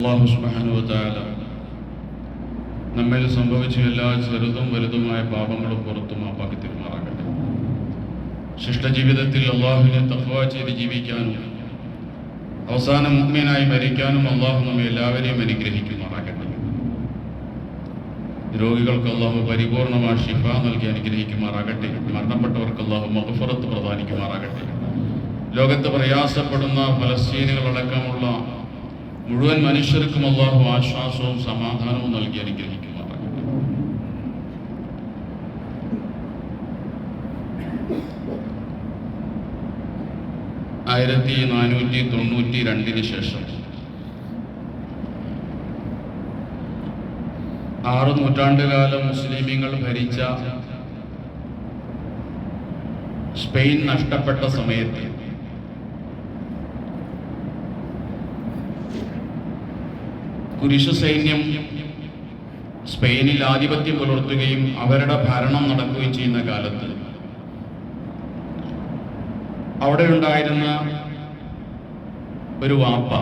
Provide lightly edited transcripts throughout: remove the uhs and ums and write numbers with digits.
അല്ലാഹു സുബ്ഹാനഹു വ തആല നമ്മിൽ സംഭവിച്ച എല്ലാ ചെറുതും വലുതുമായ പാപങ്ങളും പുറത്തു മാപ്പാക്കി തരുമാറാകട്ടെ. ശിഷ്ടജീവിതത്തിൽ അള്ളാഹുവിനെ തഖ്വ ചെയ്ത് ജീവിക്കാനും അവസാനം മുഅ്മിനായി മരിക്കാനും അള്ളാഹു നമ്മെ എല്ലാവരെയും അനുഗ്രഹിക്കുമാറാകട്ടെ. രോഗികൾക്ക് അള്ളാഹു പരിപൂർണമായ ശിഫ നൽകി അനുഗ്രഹിക്കുമാറാകട്ടെ. മരണപ്പെട്ടവർക്ക് അള്ളാഹു മഗ്ഫിറത്ത് പ്രദാനിക്കുമാറാകട്ടെ. ലോകത്ത് പ്രയാസപ്പെടുന്ന ഫലസ്തീനുകളടക്കമുള്ള മുഴുവൻ മനുഷ്യർക്കും അള്ളാഹു ആശ്വാസവും സമാധാനവും നൽകി അനുഗ്രഹിക്കുമാറാകട്ടെ. 1492 ശേഷം 6 നൂറ്റാണ്ടുകാലം മുസ്ലിമീങ്ങൾ ഭരിച്ച സ്പെയിൻ നഷ്ടപ്പെട്ട സമയത്ത് കുരിശു സൈന്യം സ്പെയിനിൽ ആധിപത്യം പുലർത്തുകയും അവരുടെ ഭരണം നടക്കുകയും ചെയ്യുന്ന കാലത്ത് അവിടെ ഉണ്ടായിരുന്ന ഒരു വാപ്പ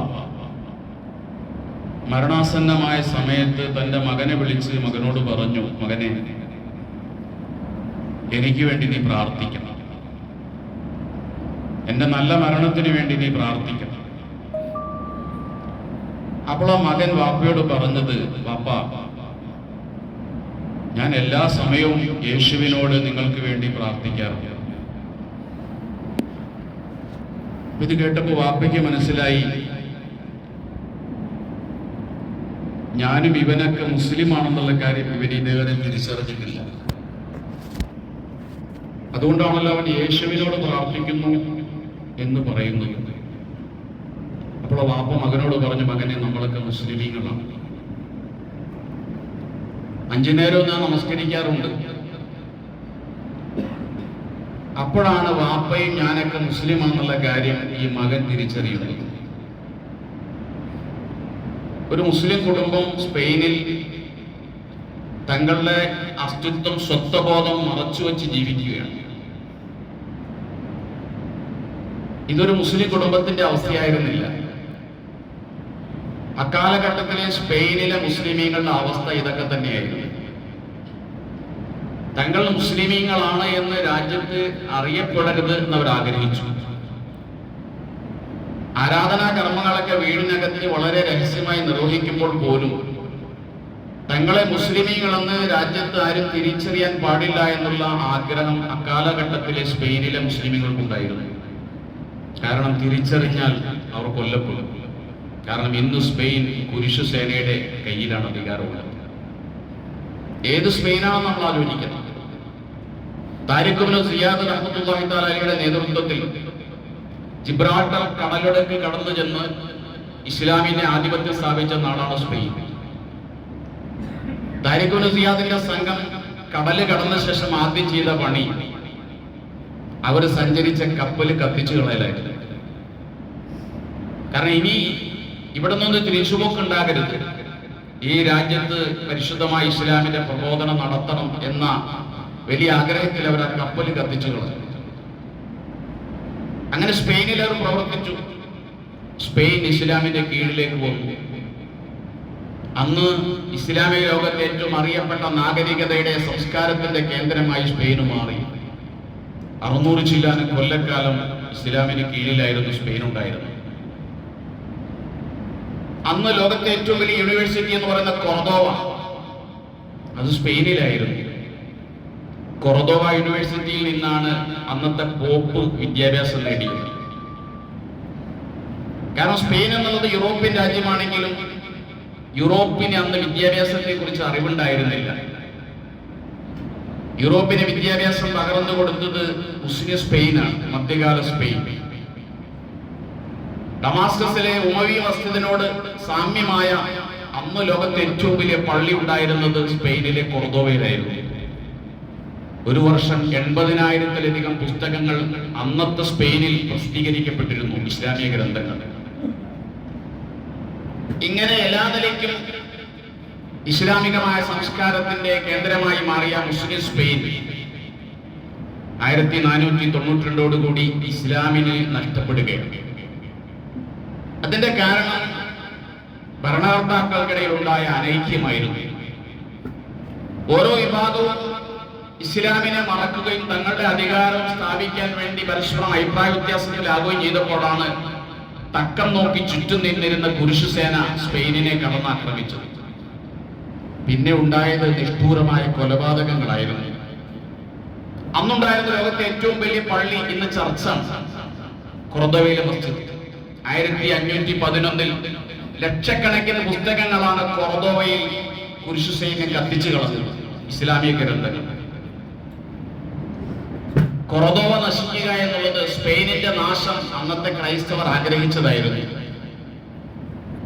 മരണാസന്നമായ സമയത്ത് തൻ്റെ മകനെ വിളിച്ച് മകനോട് പറഞ്ഞു, മകനെ, എനിക്ക് വേണ്ടി നീ പ്രാർത്ഥിക്കണം, എൻ്റെ നല്ല മരണത്തിന് വേണ്ടി നീ പ്രാർത്ഥിക്കണം. അപ്പോൾ ആ മകൻ വാപ്പയോട് പറഞ്ഞത്, വാപ്പ, ഞാൻ എല്ലാ സമയവും യേശുവിനോട് നിങ്ങൾക്ക് വേണ്ടി പ്രാർത്ഥിക്കാറുണ്ട്. ഇത് കേട്ടപ്പോൾ വാപ്പയ്ക്ക് മനസ്സിലായി, ഞാനും ഇവനൊക്കെ മുസ്ലിമാണെന്നുള്ള കാര്യം ഇവൻ ഇതുവരെ തിരിച്ചറിഞ്ഞിട്ടില്ല. അതുകൊണ്ടാണല്ലോ അവൻ യേശുവിനോട് പ്രാർത്ഥിക്കുന്നു എന്ന് പറയുന്നത്. അപ്പോൾ വാപ്പ മകനോട് പറഞ്ഞു, മകനെ, നമ്മളൊക്കെ മുസ്ലിമീങ്ങളാണ്, 5 നേരവും ഞാൻ നമസ്കരിക്കാറുണ്ട്. അപ്പോഴാണ് വാപ്പയും ഞാനൊക്കെ മുസ്ലിമാണെന്നുള്ള കാര്യം ഈ മകൻ തിരിച്ചറിയുന്നത്. ഒരു മുസ്ലിം കുടുംബം സ്പെയിനിൽ തങ്ങളുടെ അസ്തിത്വം, സ്വത്വബോധം മറച്ചുവെച്ച് ജീവിക്കുകയാണ്. ഇതൊരു മുസ്ലിം കുടുംബത്തിന്റെ അവസ്ഥയായിരുന്നില്ല. അക്കാലഘട്ടത്തിലെ സ്പെയിനിലെ മുസ്ലിമീങ്ങളുടെ അവസ്ഥ ഇതൊക്കെ തന്നെയായിരുന്നു. തങ്ങൾ മുസ്ലിമീങ്ങളാണ് എന്ന് രാജ്യത്ത് അറിയപ്പെടരുത് എന്നവർ ആഗ്രഹിച്ചു. ആരാധനാ കർമ്മങ്ങളൊക്കെ വീടിനകത്ത് വളരെ രഹസ്യമായി നിർവഹിക്കുമ്പോൾ പോലും തങ്ങളെ മുസ്ലിമീങ്ങളെന്ന് രാജ്യത്ത് ആരും തിരിച്ചറിയാൻ പാടില്ല എന്നുള്ള ആഗ്രഹം അക്കാലഘട്ടത്തിലെ സ്പെയിനിലെ മുസ്ലിമീങ്ങൾക്കുണ്ടായിരുന്നു. കാരണം തിരിച്ചറിഞ്ഞാൽ അവർ കൊല്ലപ്പെടും. കാരണം ഇന്ന് സ്പെയിൻ കുരിശു സേനയുടെ കയ്യിലാണ് അധികാരമുള്ളത്. ഏത് സ്പെയിനാണ് നമ്മൾ ആലോചിക്കുന്നത്? താരിഖ് ഇബ്നു സിയാദ് റഹ്മത്തുള്ളാഹി തആല അലൈഹിയുടെ നേതൃത്വത്തിൽ ജിബ്രാൾട്ടർ കടലിടുക്ക് കടന്നു ചെന്ന് ഇസ്ലാമിന്റെ ആധിപത്യം സ്ഥാപിച്ച നാടാണ് സ്പെയിൻ. താരിഖ് ഇബ്നു സിയാദിന്റെ സംഘം കടല് കടന്ന ശേഷം ആദ്യം ചെയ്ത പണി അവർ സഞ്ചരിച്ച കപ്പൽ കത്തിച്ചു കളയലായിരുന്നു. കാരണം ഇനി ഇവിടെ നിന്ന് തിരിച്ചുപോക്കുണ്ടാകരുത്, ഈ രാജ്യത്ത് പരിശുദ്ധമായ ഇസ്ലാമിന്റെ പ്രബോധനം നടത്തണം എന്ന വലിയ ആഗ്രഹത്തിൽ അവർ ആ കപ്പൽ കത്തിച്ചു കളഞ്ഞു. അങ്ങനെ സ്പെയിനിൽ അവർ പ്രവർത്തിച്ചു. സ്പെയിൻ ഇസ്ലാമിന്റെ കീഴിലേക്ക് വന്നു. അന്ന് ഇസ്ലാമിക ലോകത്തെ ഏറ്റവും അറിയപ്പെട്ട നാഗരികതയുടെ സംസ്കാരത്തിന്റെ കേന്ദ്രമായി സ്പെയിൻ മാറി. 600 ചില്ലാനും കൊല്ലക്കാലം ഇസ്ലാമിന് കീഴിലായിരുന്നു സ്പെയിൻ ഉണ്ടായിരുന്നത്. അന്ന് ലോകത്തെ ഏറ്റവും വലിയ യൂണിവേഴ്സിറ്റി എന്ന് പറയുന്ന കൊർദോവ, അത് സ്പെയിനിലായിരുന്നു. കൊർദോവ യൂണിവേഴ്സിറ്റിയിൽ നിന്നാണ് അന്നത്തെ പോപ്പ് വിദ്യാഭ്യാസം നേടിയത്. കാരണം സ്പെയിൻ എന്നുള്ളത് യൂറോപ്യൻ രാജ്യമാണെങ്കിലും യൂറോപ്പിന് അന്ന് വിദ്യാഭ്യാസത്തെ കുറിച്ച് അറിവുണ്ടായിരുന്നില്ല. യൂറോപ്പിന് വിദ്യാഭ്യാസം പകർന്നു കൊടുത്തത് മുസ്ലിം സ്പെയിനാണ്, മധ്യകാല സ്പെയിൻ. ഡമാസ്കസിലെ ഉമവി മസ്ജിദിനോട് സാമ്യമായ അന്ന് ലോകത്തെ ഏറ്റവും വലിയ പള്ളി ഉണ്ടായിരുന്നത് സ്പെയിനിലെ കൊർദോവയിലായിരുന്നു. ഒരു വർഷം 80,000-ത്തിലധികം പുസ്തകങ്ങൾ അന്നത്തെ സ്പെയിനിൽ പ്രസിദ്ധീകരിക്കപ്പെട്ടിരുന്നു, ഇസ്ലാമിക ഗ്രന്ഥങ്ങൾ. ഇങ്ങനെ എല്ലാ നിലയ്ക്കും ഇസ്ലാമികമായ സംസ്കാരത്തിന്റെ കേന്ദ്രമായി മാറിയ മുസ്ലിം സ്പെയിൻ 1492 ഇസ്ലാമിന് നഷ്ടപ്പെടുകയാണ്. അതിന്റെ കാരണം ഭരണകർത്താക്കൾക്കിടയിൽ ഉണ്ടായ അനൈക്യമായിരുന്നു. ഓരോ വിഭാഗവും ഇസ്ലാമിനെ മറക്കുകയും തങ്ങളുടെ അധികാരം സ്ഥാപിക്കാൻ വേണ്ടി പരസ്പരം അഭിപ്രായ വ്യത്യാസത്തിലാകുകയും ചെയ്തപ്പോഴാണ് തക്കം നോക്കി ചുറ്റും നിന്നിരുന്ന കുരിശുസേന സ്പെയിനിനെ കടന്നാക്രമിച്ചത്. പിന്നെ ഉണ്ടായത് നിഷ്ഠൂരമായ കൊലപാതകങ്ങളായിരുന്നു. അന്നുണ്ടായിരുന്ന ലോകത്തെ ഏറ്റവും വലിയ പള്ളി ഇന്ന് ചർച്ച കൊർദോവയിലെ മസ്ജിദ്. 1511 ലക്ഷക്കണക്കിന് പുസ്തകങ്ങളാണ് കൊർദോവയിൽ കുരിശുസൈന്യം കത്തിച്ചു കളഞ്ഞത്. ഇസ്ലാമിക ഗ്രന്ഥങ്ങൾ. കൊർദോവ നശിക്കുക എന്നുള്ളത് സ്പെയിനിന്റെ നാശം അന്നത്തെ ക്രൈസ്തവർ ആഗ്രഹിച്ചതായിരുന്നു.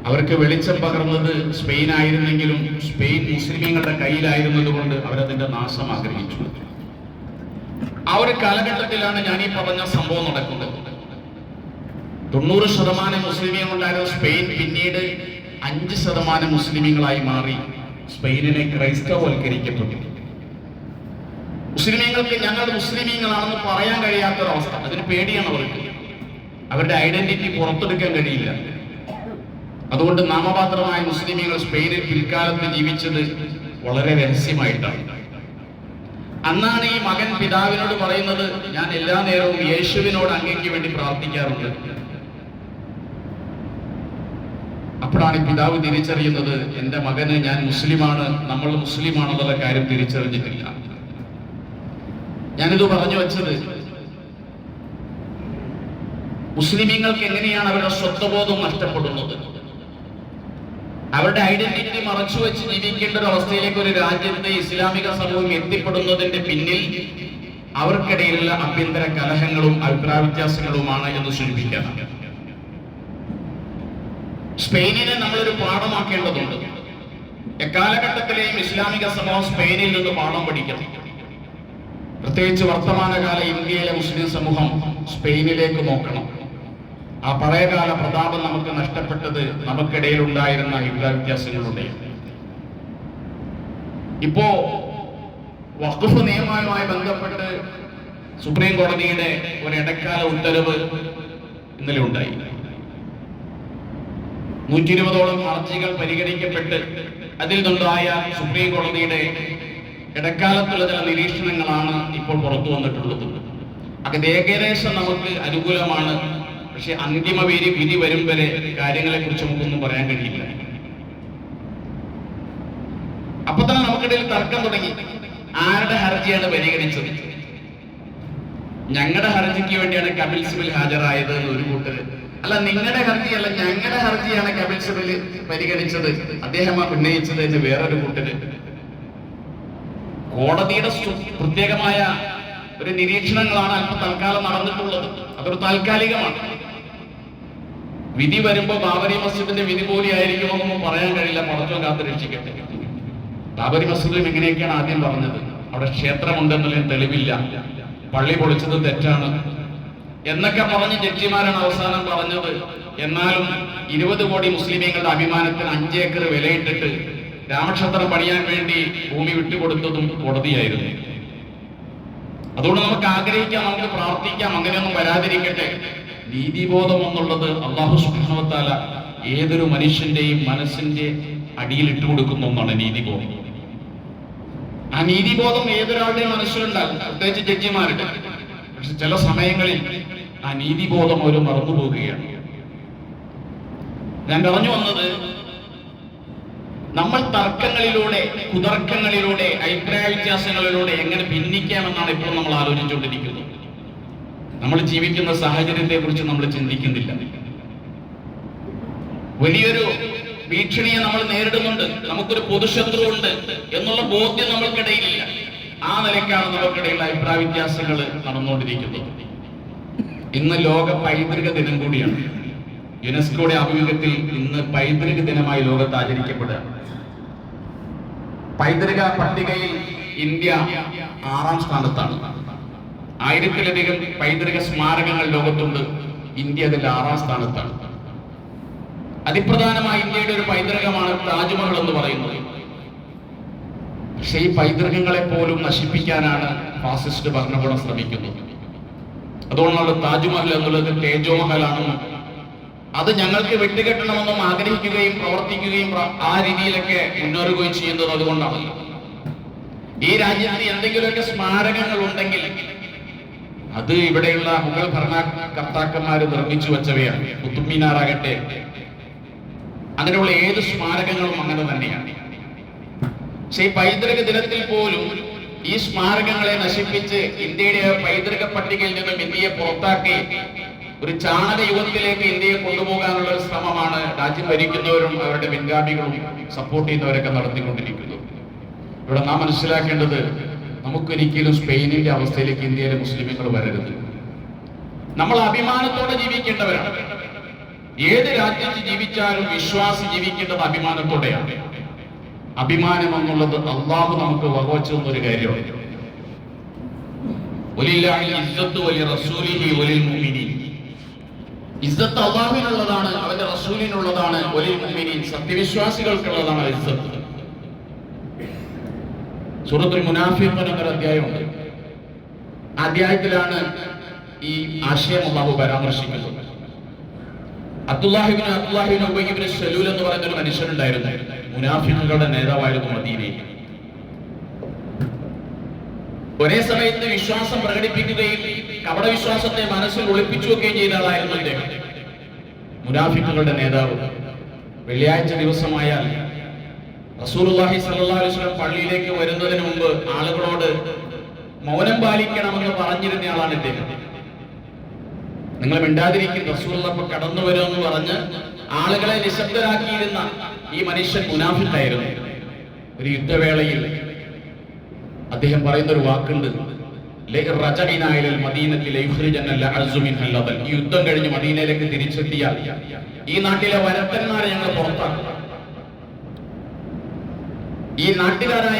അവർക്ക് വെളിച്ചം പകർന്നത് സ്പെയിൻ ആയിരുന്നെങ്കിലും സ്പെയിൻ മുസ്ലിമീങ്ങളുടെ കയ്യിലായിരുന്നത് കൊണ്ട് അവരതിന്റെ നാശം ആഗ്രഹിച്ചു. ആ ഒരു കാലഘട്ടത്തിലാണ് ഞാൻ ഈ പറഞ്ഞ സംഭവം നടക്കുന്നത്. 90% മുസ്ലിമീങ്ങളുണ്ടായിരുന്ന സ്പെയിൻ പിന്നീട് 5% മുസ്ലിമീങ്ങളായി മാറി. സ്പെയിനിനെ ക്രൈസ്തവവൽക്കരിക്കപ്പെട്ടു. മുസ്ലിമീങ്ങൾക്ക് ഞങ്ങൾ മുസ്ലിമീങ്ങളാണെന്ന് പറയാൻ കഴിയാത്തൊരവസ്ഥ. അതിന് പേടിയാണ് അവർക്ക്. അവരുടെ ഐഡന്റിറ്റി പുറത്തെടുക്കാൻ കഴിയില്ല. അതുകൊണ്ട് നാമമാത്രമായ മുസ്ലിമീങ്ങൾ സ്പെയിനിൽ പിൽക്കാലത്ത് ജീവിച്ചത് വളരെ രഹസ്യമായിട്ടാണ്. അന്നാണ് ഈ മകൻ പിതാവിനോട് പറയുന്നത്, ഞാൻ എല്ലാ നേരവും യേശുവിനോട് അങ്ങേക്ക് വേണ്ടി പ്രാർത്ഥിക്കാറുണ്ട്. അപ്പോഴാണ് പിതാവ് തിരിച്ചറിയുന്നത്, എൻ്റെ മകന് ഞാൻ മുസ്ലിമാണ്, നമ്മൾ മുസ്ലിമാണെന്നുള്ള കാര്യം തിരിച്ചറിഞ്ഞിട്ടില്ല. ഞാനിത് പറഞ്ഞു വെച്ചത്, മുസ്ലിമീങ്ങൾക്ക് എങ്ങനെയാണ് അവരുടെ സ്വത്വബോധം നഷ്ടപ്പെടുന്നത്, അവരുടെ ഐഡന്റിറ്റി മറച്ചു വെച്ച് ജീവിക്കേണ്ട ഒരു അവസ്ഥയിലേക്ക് ഒരു രാജ്യത്തെ ഇസ്ലാമിക സമൂഹം എത്തിപ്പെടുന്നതിന്റെ പിന്നിൽ അവർക്കിടയിലുള്ള ആഭ്യന്തര കലഹങ്ങളും അഭിപ്രായ വ്യത്യാസങ്ങളുമാണ് എന്ന് സൂചിപ്പിക്കാം. സ്പെയിനിനെ നമ്മളൊരു പാഠമാക്കേണ്ടതുണ്ട്. എക്കാലഘട്ടത്തിലെയും ഇസ്ലാമിക സമൂഹം സ്പെയിനിൽ നിന്ന് പാഠം പഠിക്കണം. പ്രത്യേകിച്ച് വർത്തമാനകാല ഇന്ത്യയിലെ മുസ്ലിം സമൂഹം സ്പെയിനിലേക്ക് നോക്കണം. ആ പഴയകാല പ്രതാപം നമുക്ക് നഷ്ടപ്പെട്ടത് നമുക്കിടയിൽ ഉണ്ടായിരുന്ന അഭിപ്രായ വ്യത്യാസങ്ങളുടെ. ഇപ്പോ വഖഫ് നിയമവുമായി ബന്ധപ്പെട്ട് സുപ്രീം കോടതിയുടെ ഒരു ഇടക്കാല ഉത്തരവ് ഇന്നലെ ഉണ്ടായി. 120ഓളം ഹർജികൾ പരിഗണിക്കപ്പെട്ട് അതിൽ നിന്നുണ്ടായ സുപ്രീം കോടതിയുടെ ഇടക്കാലത്തുള്ള ചില നിരീക്ഷണങ്ങളാണ് ഇപ്പോൾ പുറത്തു വന്നിട്ടുള്ളത്. അത് ഏകദേശം നമുക്ക് അനുകൂലമാണ്. പക്ഷെ അന്തിമ വിധി വരും വരെ കാര്യങ്ങളെ കുറിച്ച് നമുക്കൊന്നും പറയാൻ കഴിയില്ല. അപ്പൊ തന്നെ നമുക്കിടയിൽ തർക്കം തുടങ്ങി. ആരുടെ ഹർജിയാണ് പരിഗണിച്ചത്? ഞങ്ങളുടെ ഹർജിക്ക് വേണ്ടിയാണ് കപിൽ സിബൽ ഹാജരായത് എന്ന് ഒരു കൂട്ടര്. അല്ല, നിങ്ങളുടെ ഹർജിയല്ല, ഞങ്ങളുടെ ഹർജിയാണ് കപിൽ സിബൽ പരിഗണിച്ചത്, അദ്ദേഹം ഉന്നയിച്ചത് എന്ന് വേറൊരു കൂട്ടര്. കോടതിയുടെ പ്രത്യേകമായ ഒരു നിരീക്ഷണങ്ങളാണ് അല്പം തൽക്കാലം നടന്നിട്ടുള്ളത്. അതൊരു താൽക്കാലികമാണ്. വിധി വരുമ്പോ ബാബരി മസ്ജിദിന്റെ വിധി പോലെ ആയിരിക്കുമെന്നൊന്നും പറയാൻ കഴിയില്ല. പടച്ചോൻ കാത്ത് രക്ഷിക്കട്ടെ. ബാബരി മസ്ജിദിലും ഇങ്ങനെയൊക്കെയാണ് ആദ്യം പറഞ്ഞത്. അവിടെ ക്ഷേത്രമുണ്ടെന്നുള്ളതിന് തെളിവില്ല, പള്ളി പൊളിച്ചത് തെറ്റാണ് എന്നൊക്കെ പറഞ്ഞ് ജഡ്ജിമാരാണ് അവസാനം പറഞ്ഞത്. എന്നാലും 20 കോടി മുസ്ലിമീങ്ങളുടെ അഭിമാനത്തിന് 5 ഏക്കർ വിലയിട്ടിട്ട് രാമക്ഷേത്രം പണിയാൻ വേണ്ടി ഭൂമി വിട്ടുകൊടുത്തതും കോടതിയായിരുന്നു. അതുകൊണ്ട് നമുക്ക് ആഗ്രഹിക്കാം, നമുക്ക് പ്രാർത്ഥിക്കാം, അങ്ങനെയൊന്നും വരാതിരിക്കട്ടെ. നീതിബോധം എന്നുള്ളത് അല്ലാഹു സുബ്ഹാനഹു വ തആല ഏതൊരു മനുഷ്യന്റെയും മനസ്സിന്റെ അടിയിൽ ഇട്ടു കൊടുക്കുന്ന ഒന്നാണ് നീതിബോധം. ആ നീതിബോധം ഏതൊരാളുടെയും മനസ്സിലുണ്ടാകും, പ്രത്യേകിച്ച് ജഡ്ജിമാരുടെ. പക്ഷെ ചില സമയങ്ങളിൽ ആ നീതിബോധം അവർ മറന്നു പോവുകയാണ്. ഞാൻ പറഞ്ഞു വന്നത്, നമ്മൾ തർക്കങ്ങളിലൂടെ, കുതർക്കങ്ങളിലൂടെ, അഭിപ്രായ വ്യത്യാസങ്ങളിലൂടെ എങ്ങനെ ഭിന്നിക്കാമെന്നാണ് ഇപ്പോൾ നമ്മൾ ആലോചിച്ചുകൊണ്ടിരിക്കുന്നത്. നമ്മൾ ജീവിക്കുന്ന സാഹചര്യത്തെ കുറിച്ച് നമ്മൾ ചിന്തിക്കുന്നില്ല. വലിയൊരു ഭീഷണിയെ നമ്മൾ നേരിടുന്നുണ്ട്, നമുക്കൊരു പൊതുശത്രു ഉണ്ട് എന്നുള്ള ബോധ്യം നമ്മൾക്കിടയിലില്ല. ആ നിലയ്ക്കാണ് നമുക്കിടയിലുള്ള അഭിപ്രായ വ്യത്യാസങ്ങൾ നടന്നുകൊണ്ടിരിക്കുന്നത്. ഇന്ന് ലോക പൈതൃക ദിനം കൂടിയാണ്. യുനെസ്കോയുടെ ആഭിമുഖ്യത്തിൽ ഇന്ന് പൈതൃക ദിനമായി ലോകത്ത് ആചരിക്കപ്പെടുക. പൈതൃക പട്ടികയിൽ ഇന്ത്യ 6ാം സ്ഥാനത്താണ്. 1000-ലധികം പൈതൃക സ്മാരകങ്ങൾ ലോകത്തുണ്ട്. ഇന്ത്യ അതിൽ 6ാം സ്ഥാനത്താണ്. അതിപ്രധാനമായ ഇന്ത്യയുടെ ഒരു പൈതൃകമാണ് താജ്മഹൽ എന്ന് പറയുന്നത്. പക്ഷേ ഈ പൈതൃകങ്ങളെ പോലും നശിപ്പിക്കാനാണ് ഫാസിസ്റ്റ് ഭരണകൂടം ശ്രമിക്കുന്നത്. അതുകൊണ്ടാണ് താജ്മഹൽ എന്നുള്ളത് തേജോ മഹലാണെന്നും അത് ഞങ്ങൾക്ക് വിട്ടുകെട്ടണമെന്നും ആഗ്രഹിക്കുകയും പ്രവർത്തിക്കുകയും ആ രീതിയിലൊക്കെ മുന്നേറുകയും ചെയ്യുന്നത് അതുകൊണ്ടാണ്. ഈ രാജ്യത്ത് എന്തെങ്കിലുമൊക്കെ സ്മാരകങ്ങൾ ഉണ്ടെങ്കിൽ അത് ഇവിടെയുള്ള മുഗൾ ഭരണകർത്താക്കന്മാർ നിർമ്മിച്ചു വെച്ചവയാണ്. കുത്തുബ് മിനാർ ആകട്ടെ, അങ്ങനെയുള്ള ഏത് സ്മാരകങ്ങളും അങ്ങനെ തന്നെയാണ്. പക്ഷേ ഈ പൈതൃക ദിനത്തിൽ പോലും ഈ സ്മാരകങ്ങളെ നശിപ്പിച്ച് ഇന്ത്യയുടെ പൈതൃക പട്ടികയിൽ നിന്നും ഇന്ത്യയെ പുറത്താക്കി ഒരു ചാണക യുഗത്തിലേക്ക് ഇന്ത്യയെ കൊണ്ടുപോകാനുള്ള ഒരു ശ്രമമാണ് രാജ്യം ഭരിക്കുന്നവരും അവരുടെ പിൻഗാമികളും സപ്പോർട്ട് ചെയ്യുന്നവരൊക്കെ നടത്തിക്കൊണ്ടിരിക്കുന്നത്. ഇവിടെ നാം മനസ്സിലാക്കേണ്ടത്, നമുക്കൊരിക്കലും സ്പെയിനിന്റെ അവസ്ഥയിലേക്ക് ഇന്ത്യയിലെ മുസ്ലിമുകൾ വരരുത്. നമ്മൾ അഭിമാനത്തോടെ ജീവിക്കേണ്ടവരാണ്. ഏത് രാജ്യത്ത് ജീവിച്ചാലും വിശ്വാസി ജീവിക്കേണ്ടത് അഭിമാനത്തോടെയാണ്. അഭിമാനം എന്നുള്ളത് അള്ളാഹു നമുക്ക് വകവെച്ചെന്ന ഒരു കാര്യമാണ്. ഇസ്സത്ത് അള്ളാഹുവിനുള്ളതാണ്, അവന്റെ റസൂലിനുള്ളതാണ്. വലിൽ മുഅ്മിനീൻ, സത്യവിശ്വാസികൾക്കുള്ളതാണ് ഇസ്സത്ത്. സൂറത്തുൽ മുനാഫിഖൂൻ എന്നൊരു അധ്യായമുണ്ട്. ആ അധ്യായത്തിലാണ് ഈ ആശയം അള്ളാഹു പരാമർശിക്കുന്നത്. അബ്ദുല്ലാഹിബ്നു ഉബയ്യ് ഇബ്നു സലൂൽ എന്ന് പറയുന്ന ഒരു മനുഷ്യനുണ്ടായിരുന്നു. മുനാഫിഖുകളുടെ നേതാവായിരുന്നു മദീനയിൽ. ഒരേ സമയത്ത് വിശ്വാസം പ്രകടിപ്പിക്കുകയും കപട വിശ്വാസത്തെ മനസ്സിൽ ഒളിപ്പിച്ചു വെക്കുകയും ചെയ്ത ആളായിരുന്നു അദ്ദേഹം, മുനാഫിഖുകളുടെ നേതാവ്. വെള്ളിയാഴ്ച ദിവസമായാൽ റസൂലുള്ളാഹി സ്വല്ലല്ലാഹു അലൈഹി വസല്ലം പള്ളിയിലേക്ക് വരുന്നതിന് മുമ്പ് ആളുകളോട് മൗനം പാലിക്കണമെന്ന് പറഞ്ഞിരുന്ന ആളാണ് ഇദ്ദേഹം. നിങ്ങൾ മിണ്ടാതിരിക്കും, റസൂലുള്ളാഹി കടന്നു വരുമെന്ന് പറഞ്ഞ് ആളുകളെ നിശബ്ദരാക്കിയിരുന്ന ഈ മനുഷ്യൻ മുനാഫിഖായിരുന്നു. ഒരു യുദ്ധവേളയിൽ അദ്ദേഹം പറയുന്ന ഒരു വാക്കുണ്ട്, ഈ യുദ്ധം കഴിഞ്ഞ് മദീനയിലേക്ക് തിരിച്ചെത്തിയാൽ ഈ നാട്ടിലെ വരത്തന്മാരെ ഞങ്ങൾ പുറത്താക്കും. ഈ നാട്ടുകാരായ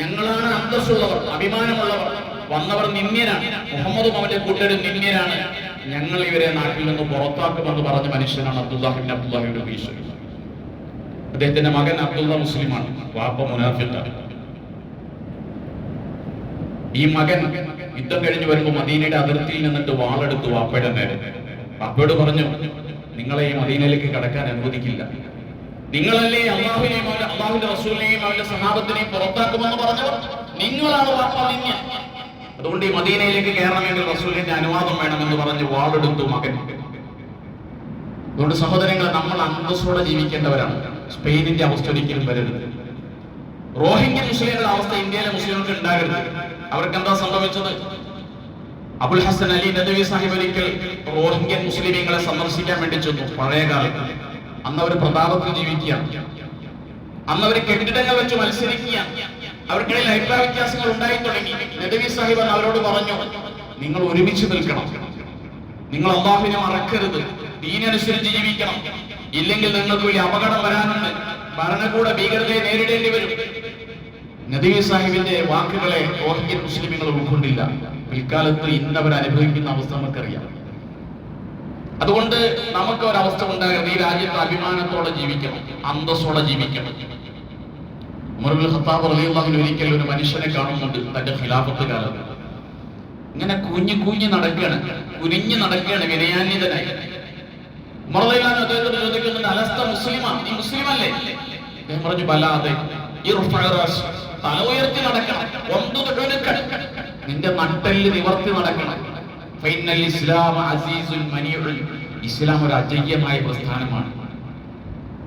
ഞങ്ങളാണ് അന്തസ്സുള്ളവർ, അഭിമാനമുള്ളവർ. വന്നവർ നിന്ദ്യനാണ്, മുഹമ്മദും അവന്റെ കൂട്ടരും നിന്ദ്യനാണ്. ഞങ്ങൾ ഇവരെ നാട്ടിൽ നിന്ന് പുറത്താക്കുമെന്ന് പറഞ്ഞ മനുഷ്യനാണ് അബ്ദുല്ലാഹിബ്നു ബീഷ്. അദ്ദേഹത്തിന്റെ മകൻ അബ്ദുള്ള മുസ്ലിമാണ്, വാപ്പ മുനാഫിഖാണ്. ഈ മകൻ യുദ്ധം കഴിഞ്ഞ് വരുമ്പോൾ മദീനയുടെ അതിർത്തിയിൽ നിന്നിട്ട് വാളെടുത്ത് വാപ്പയുടെ നേരെ. വാപ്പയോട് പറഞ്ഞു, നിങ്ങളെ ഈ മദീനയിലേക്ക് കടക്കാൻ അനുവദിക്കില്ല. നിങ്ങളല്ലേ അള്ളാഹുവിനെയും അള്ളാഹുവിന്റെ റസൂലിനെയും അവന്റെ സഹാബത്തിനെയും പുറത്താക്കുമെന്ന് പറഞ്ഞവർ, നിങ്ങളാണ് വാപ്പ നിന്ദ്യൻ. അതുകൊണ്ട് ഈ മദീനയിലേക്ക് കയറണമെങ്കിൽ റസൂലിന്റെ അനുവാദം വേണമെന്ന് പറഞ്ഞ് വാളെടുത്തു മകൻ. അതുകൊണ്ട് സഹോദരങ്ങളെ, നമ്മൾ അന്തസ്സോടെ ജീവിക്കേണ്ടവരാണ്. സ്പെയിനിന്റെ അവസ്ഥ ഒരിക്കലും വരരുത്. റോഹിംഗ്യ മുസ്ലിങ്ങളുടെ അവസ്ഥ ഇന്ത്യയിലെ മുസ്ലിങ്ങൾക്ക് ഉണ്ടാകരുത്. അവർക്ക് എന്താ സംഭവിച്ചത്? അബുൽ ഹസൻ അലി നദവി സാഹിബ് ഒരിക്കൽ റോഹിംഗ്യൻ മുസ്ലിമീങ്ങളെ സന്ദർശിക്കാൻ വേണ്ടി ചെന്നു. പഴയ കാലത്ത് അന്ന് അവർ പ്രതാപത്തിൽ ജീവിക്കുകയാണ്. അന്ന് അവർ കെട്ടിടങ്ങൾ വെച്ച് മത്സരിക്കുകയാണ്. അവർക്കിടയിൽ അഭിപ്രായ വ്യത്യാസങ്ങൾ ഉണ്ടായി തുടങ്ങി. നദവി സാഹിബ് അവരോട് പറഞ്ഞു, നിങ്ങൾ ഒരുമിച്ച് നിൽക്കണം, നിങ്ങൾ അല്ലാഹുവിനെ മറക്കരുത്, ദീനനുസരിച്ച് ജീവിക്കണം. ഇല്ലെങ്കിൽ നിങ്ങൾക്ക് വലിയ അപകടം വരാനുണ്ട്, ഭരണകൂട ഭീകരതയെ നേരിടേണ്ടി വരും. നദവി സാഹിബിന്റെ വാക്കുകളെ റോഹിംഗ്യൻ മുസ്ലിമുകൾ ഉൾക്കൊണ്ടില്ല. പിൽക്കാലത്ത് ഇന്നവർ അനുഭവിക്കുന്ന അവസ്ഥ നമുക്കറിയാം. അതുകൊണ്ട് നമുക്ക് ഒരവസ്ഥ ഉണ്ടാകരുത്. ഈ രാജ്യത്ത് അഭിമാനത്തോടെ ജീവിക്കണം, അന്തസ്സോടെ ജീവിക്കണം. ഉമർ ഇബ്നുൽ ഖത്താബ് റളിയല്ലാഹു അൻഹു ഒരിക്കൽ ഒരു മനുഷ്യനെ കാണുന്നുണ്ട് തന്റെ ഖിലാഫത്ത് കാലത്ത്. ഇങ്ങനെ കുഞ്ഞു നടക്കുകയാണ്, കുനിഞ്ഞു നടക്കുകയാണ്, വിനയാന്വിതനായി. ഉമർ റളിയല്ലാഹു അൻഹു അദ്ദേഹത്തോട് ചോദിക്കുന്നുണ്ട്, അലസ്ത മുസ്ലിമാ, നീ മുസ്ലിം അല്ലേ? അദ്ദേഹം പറഞ്ഞു, ബലാ, അതെ. തല ഉയർത്തി നടക്കണം, നിന്റെ നട്ടെല്ല് നിവർത്തി നടക്കണം. ഇസ്ലാം ഒരു അജയ്യമായ പ്രസ്ഥാനമാണ്.